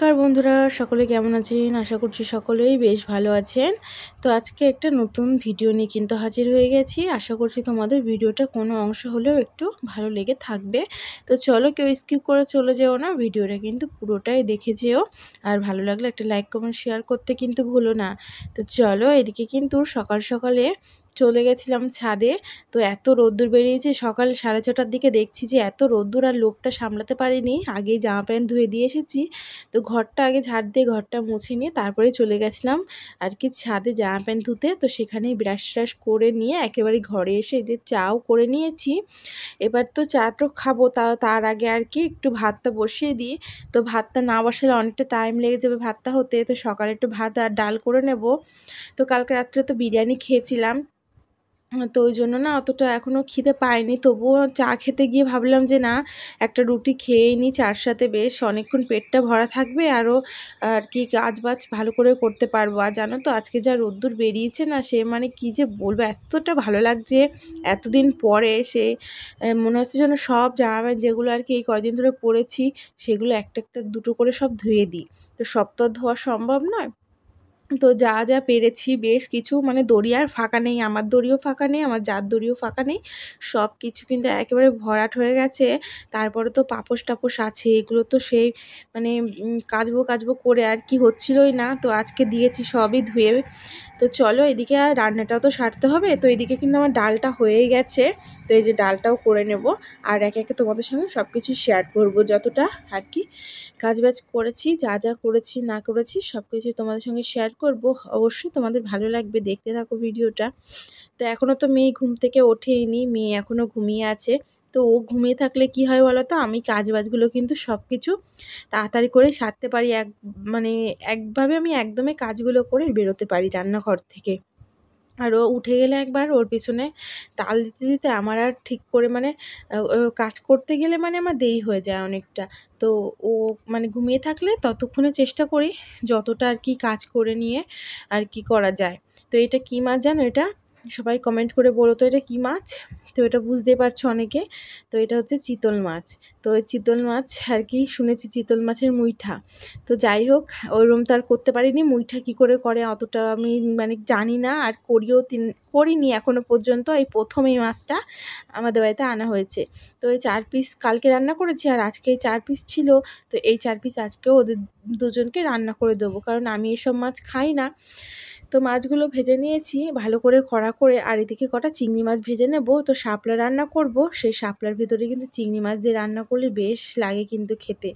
নমস্কার বন্ধুরা, সকলে কেমন আছেন? আশা করছি সকলেই বেশ ভালো আছেন। তো আজকে একটা নতুন ভিডিও নিয়ে কিন্তু হাজির হয়ে গেছি। আশা করছি তোমাদের ভিডিওটা কোনো অংশ হলেও একটু ভালো লেগে থাকবে। তো চলো, কেউ স্কিপ করে চলে যেও না, ভিডিওটা কিন্তু পুরোটাই দেখে যেও। আর ভালো লাগলে একটা লাইক কমেন্ট শেয়ার করতে কিন্তু ভুলো না। তো চলো, এদিকে কিন্তু সকাল সকালে চলে গেছিলাম ছাদে। তো এত রোদ্দুর বেরিয়েছে, সকাল 6:30টার দিকে দেখছি যে এত রোদ্দুর, আর লোভটা সামলাতে পারিনি, আগেই জামা প্যান্ট ধুয়ে দিয়ে এসেছি। তো ঘরটা আগে ঝাড় দিয়ে ঘরটা মুছে নিয়ে তারপরে চলে গেছিলাম আর কি ছাদে জামা প্যান্ট ধুতে। তো সেখানেই ব্রাশ ট্রাশ করে নিয়ে একেবারে ঘরে এসে যে চাও করে নিয়েছি। এবার তো চাটা খাবো, তার আগে আর কি একটু ভাতটা বসিয়ে দিই। তো ভাতটা না বসালে অনেকটা টাইম লেগে যাবে ভাতটা হতে। তো সকালে একটু ভাত আর ডাল করে নেব। তো কালকে রাত্রে তো বিরিয়ানি খেয়েছিলাম। তো ওই জন্য না অতটা এখনও খিদে পাইনি, তবুও চা খেতে গিয়ে ভাবলাম যে না, একটা রুটি খেয়েই নিই চার সাথে, বেশ অনেকক্ষণ পেটটা ভরা থাকবে, আরও আর কি কাজ বাজ ভালো করে করতে পারবো। আর জানো তো আজকে যা রোদ্দুর বেরিয়েছে না, সে মানে কি যে বলবো, এতটা ভালো লাগছে এতদিন পরে। সে মনে হচ্ছে যেন সব জামা প্যান্ট যেগুলো আর কি এই কয়দিন ধরে পরেছি, সেগুলো একটা একটা দুটো করে সব ধুয়ে দিই। তো সব তো ধোয়া সম্ভব নয়। তো যা যা পেরেছি বেশ কিছু, মানে দড়ি আর ফাঁকা নেই, আমার দড়িও ফাঁকা নেই, আমার যার দড়িও ফাঁকা নেই, সব কিছু কিন্তু একেবারে ভরাট হয়ে গেছে। তারপরে তো পাপোশ টাপোশ আছে, এগুলো তো সেই মানে কাচবো কাচবো করে আর কি হচ্ছিলই না। তো আজকে দিয়েছি সবই ধুয়ে। তো চলো, এদিকে আর রান্নাটাও তো সারতে হবে। তো এদিকে কিন্তু আমার ডালটা হয়েই গেছে। তো এই যে ডালটাও করে নেব, আর একে একে তোমাদের সঙ্গে সব কিছু শেয়ার করব, যতটা আর কি কাজবাজ করেছি, যা যা করেছি না করেছি সব কিছুই তোমাদের সঙ্গে শেয়ার করব। অবশ্যই তোমাদের ভালো লাগবে, দেখতে থাকো ভিডিওটা। তো এখনও তো মেয়ে ঘুম থেকে ওঠেইনি, মেয়ে এখনও ঘুমিয়ে আছে। তো ও ঘুমিয়ে থাকলে কি হয় বলো তো, আমি কাজবাজগুলো কিন্তু সব কিছু তাড়াতাড়ি করে সারতে পারি, মানে একভাবে আমি একদমই কাজগুলো করে বেরোতে পারি রান্নাঘর থেকে। আর ও উঠে গেলে একবার ওর পিছনে তাল দিতে দিতে আমার আর ঠিক করে মানে কাজ করতে গেলে মানে আমার দেরি হয়ে যায় অনেকটা। তো ও মানে ঘুমিয়ে থাকলে ততক্ষণে চেষ্টা করি যতটা আর কি কাজ করে নিয়ে আর কি করা যায়। তো এটা কী মাছ জানো? এটা সবাই কমেন্ট করে বলো তো এটা কী মাছ। তো এটা বুঝতে পারছো অনেকে। তো এটা হচ্ছে চিতল মাছ। তো ওই চিতল মাছ আর কি শুনেছি চিতল মাছের মুইঠা। তো যাই হোক, ওইরকম তো আর করতে পারিনি। মুইঠা কী করে করে অতটা আমি মানে জানি না, আর করিনি এখনও পর্যন্ত। এই প্রথম এই মাছটা আমাদের বাড়িতে আনা হয়েছে। তো এই 4 পিস কালকে রান্না করেছি, আর আজকে এই 4 পিস ছিল। তো এই 4 পিস আজকেও ওদের দুজনকে রান্না করে দেবো, কারণ আমি এসব মাছ খাই না। তো মাছগুলো ভেজে নিয়েছি ভালো করে কড়া করে, আর এদিকে কটা চিংড়ি মাছ ভেজে নেব। তো শাপলা রান্না করব, সেই শাপলার ভিতরে কিন্তু চিংড়ি মাছ দিয়ে রান্না করলে বেশ লাগে কিন্তু খেতে।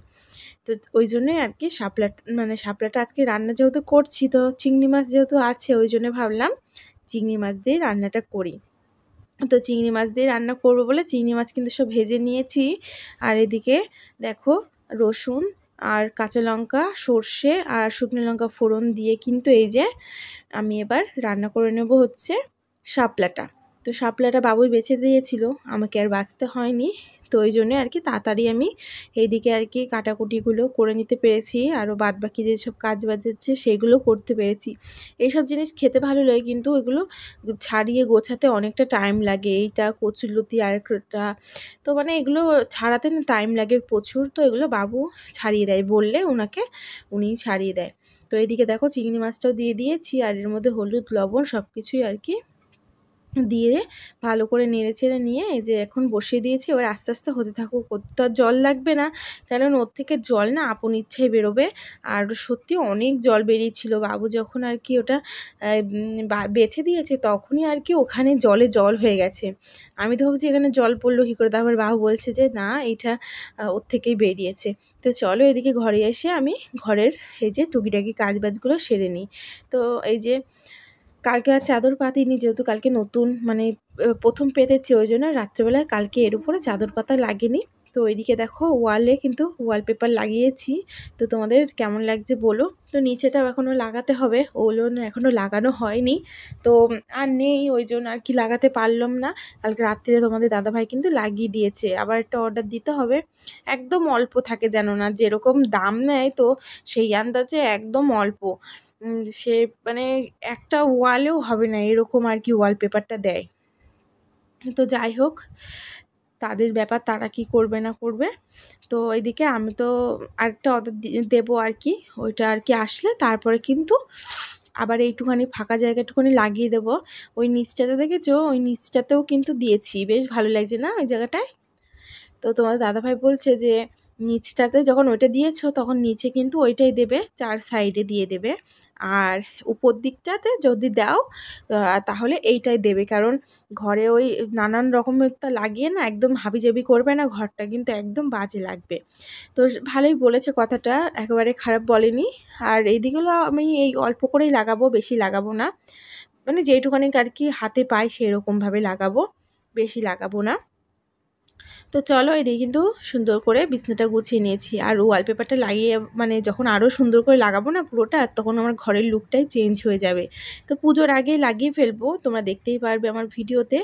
তো ওই জন্যই আর কি শাপলাটা আজকে রান্না যেহেতু করছি, তো চিংড়ি মাছ যেহেতু আছে, ওই জন্য ভাবলাম চিংড়ি মাছ দিয়ে রান্নাটা করি। তো চিংড়ি মাছ দিয়ে রান্না করব বলে চিংড়ি মাছ কিন্তু সব ভেজে নিয়েছি। আর এদিকে দেখো, রসুন আর কাঁচা লঙ্কা, সর্ষে আর শুকনো লঙ্কা ফোড়ন দিয়ে কিন্তু এই যে আমি এবার রান্না করে নেব হচ্ছে শাপলাটা। তো শাপলাটা বাবুই বেছে দিয়েছিল, আমাকে আর বাছতে হয়নি। তো ওই জন্যে আর কি তাড়াতাড়ি আমি এইদিকে আর কি কাটাকুটিগুলো করে নিতে পেরেছি, আরও বাদবাকি যেসব কাজ বাজছে সেগুলো করতে পেরেছি। এইসব জিনিস খেতে ভালো লাগে, কিন্তু এগুলো ছাড়িয়ে গোছাতে অনেকটা টাইম লাগে। এইটা কচুরলতি আরেকটা, তো মানে এগুলো ছাড়াতে না টাইম লাগে প্রচুর। তো এগুলো বাবু ছাড়িয়ে দেয়, বললে ওনাকে উনিই ছাড়িয়ে দেয়। তো এদিকে দেখো চিংড়ি মাছটাও দিয়ে দিয়েছি, আর এর মধ্যে হলুদ লবণ সব কিছুই আর কি দিয়ে ভালো করে নেড়ে চেড়ে নিয়ে এই যে এখন বসিয়ে দিয়েছি। এবার আস্তে আস্তে হতে থাকুক, ওর তো আর জল লাগবে না, কারণ ওর থেকে জল না আপন ইচ্ছায় বেরোবে। আর সত্যি অনেক জল বেরিয়েছিল, বাবু যখন আর কি ওটা বেছে দিয়েছে তখনই আর কি ওখানে জলে জল হয়ে গেছে। আমি তো ভাবছি এখানে জল পড়লো কী করে, তারপর বাবু বলছে যে না, এটা ওর থেকেই বেরিয়েছে। তো চলো, এদিকে ঘরে এসে আমি ঘরের এই যে টুকিটাকি কাজবাজগুলো সেরে নিই। তো এই যে কালকে আর চাদর পাতিনি, যেহেতু কালকে নতুন মানে প্রথম পেতেছি, ওই জন্য রাত্রেবেলায় কালকে এর উপরে চাদর পাতা লাগেনি। তো ওইদিকে দেখো ওয়ালে কিন্তু ওয়ালপেপার লাগিয়েছি। তো তোমাদের কেমন লাগছে বলো। তো নিচেটাও এখনও লাগাতে হবে, ওগুলো এখনও লাগানো হয়নি। তো আর নেই, ওই জন্য আর কি লাগাতে পারলাম না। কালকে রাত্রিরে তোমাদের দাদাভাই কিন্তু লাগিয়ে দিয়েছে, আবার একটা অর্ডার দিতে হবে। একদম অল্প থাকে যেন না, যেরকম দাম নেয় তো সেই আন্দাজে একদম অল্প। সে মানে একটা ওয়ালেও হবে না এরকম আর কি ওয়ালপেপারটা দেয়। তো যাই হোক, তাদের ব্যাপার, তারা কি করবে না করবে। তো এদিকে আমি তো আরেকটা অর্ডার দেবো আর কি, ওইটা আর কি আসলে তারপরে কিন্তু আবার এইটুখানি ফাঁকা জায়গাটুখানি লাগিয়ে দেবো। ওই নিচটাতে দেখেছো, ওই নিচটাতেও কিন্তু দিয়েছি, বেশ ভালো লাগছে না ওই জায়গাটায়। তো তোমার দাদাভাই বলছে যে নিচটাতে যখন ওইটা দিয়েছো তখন নিচে কিন্তু ওইটাই দেবে, 4 সাইডে দিয়ে দেবে, আর উপর দিকটাতে যদি দাও তাহলে এইটাই দেবে, কারণ ঘরে ওই নানান রকমের তা লাগিয়ে না একদম হাবিজাবি করবে না, ঘরটা কিন্তু একদম বাজে লাগবে। তো ভালোই বলেছে কথাটা, একেবারে খারাপ বলেনি। আর এইদিকেগুলো আমি এই অল্প করেই লাগাবো, বেশি লাগাবো না, মানে যেইটুখানি আর কি হাতে পাই সেরকমভাবে লাগাবো, বেশি লাগাবো না। তো চলো, এদিকে কিন্তু সুন্দর করে বিছনাটা গুছিয়ে নিয়েছি, আর ওয়ালপেপারটা লাগিয়ে মানে যখন আরও সুন্দর করে লাগাবো না পুরোটা, তখন আমার ঘরের লুকটাই চেঞ্জ হয়ে যাবে। তো পুজোর আগেই লাগিয়ে ফেলবো, তোমরা দেখতেই পারবে আমার ভিডিওতে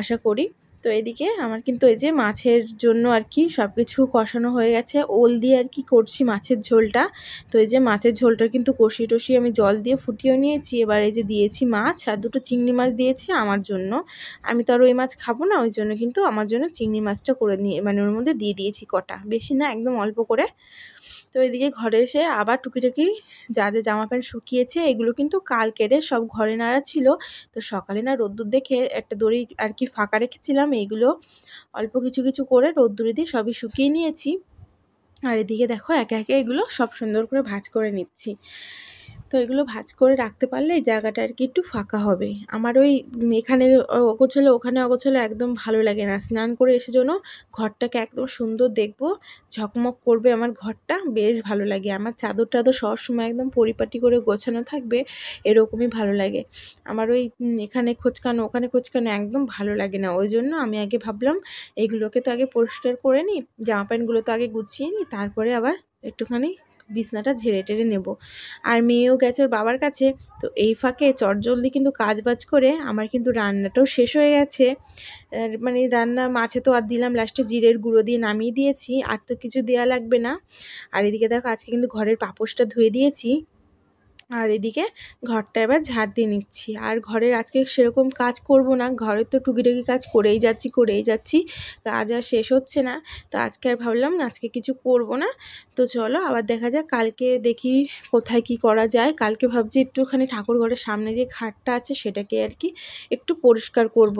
আশা করি। তো এদিকে আমার কিন্তু এই যে মাছের জন্য আর কি সব কিছু কষানো হয়ে গেছে, ওল দিয়ে আর কি করছি মাছের ঝোলটা। তো এই যে মাছের ঝোলটা কিন্তু কষিয়ে টষিয়ে আমি জল দিয়ে ফুটিয়ে নিয়েছি। এবার এই যে দিয়েছি মাছ, আর 2টো চিংড়ি মাছ দিয়েছি আমার জন্য, আমি তো আর ওই মাছ খাবো না, ওই জন্য কিন্তু আমার জন্য চিংড়ি মাছটা করে নিয়ে মানে ওর মধ্যে দিয়ে দিয়েছি কটা, বেশি না, একদম অল্প করে। তো এদিকে ঘরে এসে আবার টুকিটাকি যা যা জামা প্যান্ট শুকিয়েছে এগুলো কিন্তু কালকেরে সব ঘরে নাড়া ছিল। তো সকালে না রোদ্দুর দেখে একটা দড়ি আর কি ফাঁকা রেখেছিলাম, এইগুলো অল্প কিছু কিছু করে রোদ্দুরে দিয়ে সবই শুকিয়ে নিয়েছি। আর এদিকে দেখো একে একে এগুলো সব সুন্দর করে ভাঁজ করে নিচ্ছি। তো এগুলো ভাঁজ করে রাখতে পারলে এই জায়গাটা আর কি একটু ফাঁকা হবে। আমার ওই এখানে অগোছালো ওখানে অগোছালো একদম ভালো লাগে না। স্নান করে এসে যেন ঘরটাকে একদম সুন্দর দেখবো, ঝকমক করবে আমার ঘরটা, বেশ ভালো লাগে। আমার চাদর টাদর সবসময় একদম পরিপাটি করে গোছানো থাকবে, এরকমই ভালো লাগে। আমার ওই এখানে খোঁচকানো ওখানে খোঁচকানো একদম ভালো লাগে না। ওই জন্য আমি আগে ভাবলাম এইগুলোকে তো আগে পরিষ্কার করে নিই, জামা প্যান্টগুলো তো আগে গুছিয়ে নিই, তারপরে আবার একটুখানি বিছনাটা ঝেড়ে টেড়ে নেব। আর মেয়েও গেছে ওর বাবার কাছে। তো এই ফাঁকে চটজলদি কিন্তু কাজ বাজ করে আমার কিন্তু রান্নাটাও শেষ হয়ে গেছে। মানে রান্না মাছে তো আর দিলাম লাস্টে জিরের গুঁড়ো দিয়ে নামিয়ে দিয়েছি, আর তো কিছু দেওয়া লাগবে না। আর এদিকে দেখো আজকে কিন্তু ঘরের পাপোশটা ধুয়ে দিয়েছি, আর এদিকে ঘরটা এবার ঝাড় দিয়ে নিচ্ছি। আর ঘরের আজকে সেরকম কাজ করব না, ঘরের তো টুকিটাকি কাজ করেই যাচ্ছি, কাজ আর শেষ হচ্ছে না। তো আজকে আর ভাবলাম আজকে কিছু করব না। তো চলো আবার দেখা যাক কালকে, দেখি কোথায় কি করা যায়। কালকে ভাবছি একটুখানি ঠাকুর ঘরের সামনে যে খাটটা আছে সেটাকে আর কি একটু পরিষ্কার করব,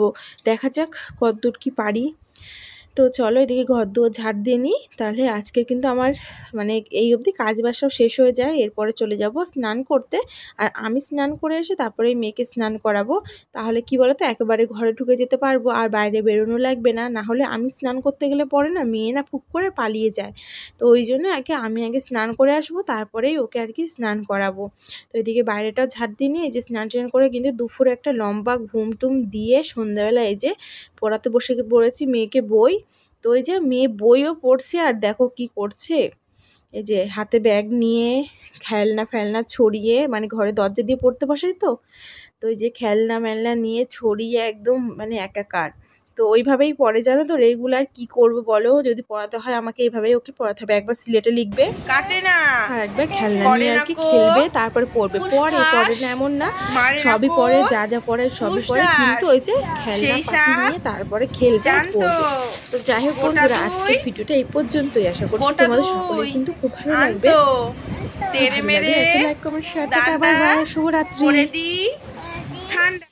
দেখা যাক কতদূর কি পারি। তো চলো এদিকে ঘর দুয়ার ঝাড় দিয়ে নিই, তাহলে আজকে কিন্তু আমার মানে এই অবধি কাজ বাজ সব শেষ হয়ে যায়। এরপরে চলে যাব স্নান করতে, আর আমি স্নান করে এসে তারপরে মেয়েকে স্নান করাবো। তাহলে কি বলো তো, একেবারে ঘরে ঢুকে যেতে পারবো আর বাইরে বেরোনো লাগবে না। না হলে আমি স্নান করতে গেলে পরে না মেয়ে না ফুক করে পালিয়ে যায়। তো ওই জন্য আমি আগে স্নান করে আসবো, তারপরেই ওকে আর কি স্নান করাবো। তো এদিকে বাইরেটাও ঝাড় দিয়ে নিয়ে এই যে স্নান টান করে কিন্তু দুপুরে একটা লম্বা ঘুম টুম দিয়ে সন্ধ্যাবেলা এই যে পড়াতে বসে পড়েছি মেয়েকে বই। তো এই যে মেয়ে বইও পড়ছে, আর দেখো কি করছে, এই যে হাতে ব্যাগ নিয়ে খেলনা ফেলনা ছড়িয়ে, মানে ঘরে দরজা দিয়ে পড়তে বসাই তো, তো এই যে খেলনা মেলনা নিয়ে ছড়িয়ে একদম মানে একাকার। তো ওইভাবেই পড়ে, জানো তো রেগুলার কি করবো বলো, যদি পড়াতে হয় আমাকে এইভাবেই ওকে পড়াতে হবে। একবার সিলেটে লিখবে, কাটে না, আর একবার খেলনা নিয়ে আর কি খেলবে, তারপরে পড়বে। পড়ে না এমন না, সবই পড়ে, যা যা পড়ে সবই পড়ে, কিন্তু ওই যে খেলনা পাতি নিয়ে তারপরে খেলবে আর পড়বে। তো যাই হোক বন্ধুরা, আজকের ভিডিওটা এই পর্যন্তই। আশা করি তোমাদের সকলের কিন্তু খুব ভালো লাগবে। লাইক কমেন্ট শেয়ার করতে, আবার শুভরাত্রি।